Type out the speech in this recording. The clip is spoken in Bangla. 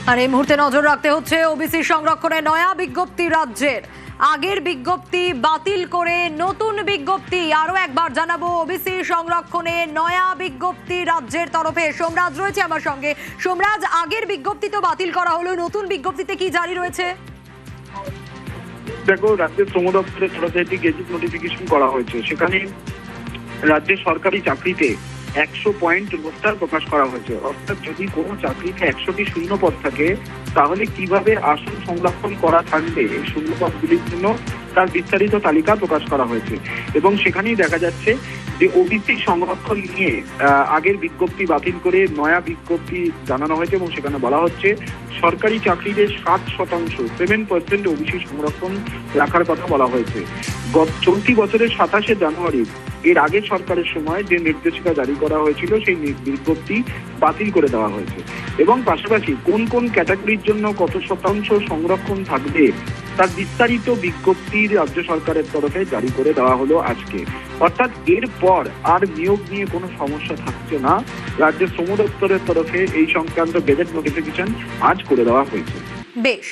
আর এই মুহূর্তে নজর রাখতে হচ্ছে ওবিসি সংরক্ষণে নয়া বিজ্ঞপ্তি রাজ্যের। আগের বিজ্ঞপ্তি বাতিল করে নতুন বিজ্ঞপ্তি। আরো একবার জানাবো, ওবিসি সংরক্ষণে নয়া বিজ্ঞপ্তি রাজ্যের তরফে। সোমরাজ রয়েছে আমার সঙ্গে। সোমরাজ, আগের বিজ্ঞপ্তি তো বাতিল করা হলো, নতুন বিজ্ঞপ্তিতে কি জারি রয়েছে? দেখো, রাজ্যের শ্রম দপ্তরের তরফে একটি গেজেট নোটিফিকেশন করা হয়েছে। সেখানে রাজ্যের সরকারি চাকরিতে 100 পয়েন্ট রোস্টার প্রকাশ করা হয়েছে। অর্থাৎ যদি কোনো চাকরিতে 100টি শূন্য পদ থাকে, তাহলে কিভাবে আসন সংরক্ষণ করা থাকবে এই শূন্য পদগুলির জন্য তার বিস্তারিত তালিকা প্রকাশ করা হয়েছে। এবং সেখানেই দেখা যাচ্ছে যে ওবিসি সংরক্ষণ নিয়ে আগের বিজ্ঞপ্তি বাতিল করে নয়া বিজ্ঞপ্তি জানানো হয়েছে এবং সেখানে বলা হচ্ছে সরকারি চাকরিতে 7% 7% ওবিসি সংরক্ষণ রাখার কথা বলা হয়েছে। চলতি বছরের 27শে জানুয়ারি এর আগের সরকারের সময় যে নির্দেশিকা জারি করা হয়েছিল সেই বিজ্ঞপ্তি বাতিল করে দেওয়া হয়েছে। এবং পাশাপাশি কোন কোন ক্যাটাগরির জন্য কত শতাংশ সংরক্ষণ থাকবে তার বিস্তারিত বিজ্ঞপ্তি রাজ্য সরকারের তরফে জারি করে দেওয়া হলো আজকে। অর্থাৎ এরপর আর নিয়োগ নিয়ে কোনো সমস্যা থাকছে না। রাজ্যের শ্রম দপ্তরের তরফে এই সংক্রান্ত গেজেট নোটিফিকেশন আজ করে দেওয়া হয়েছে। বেশ।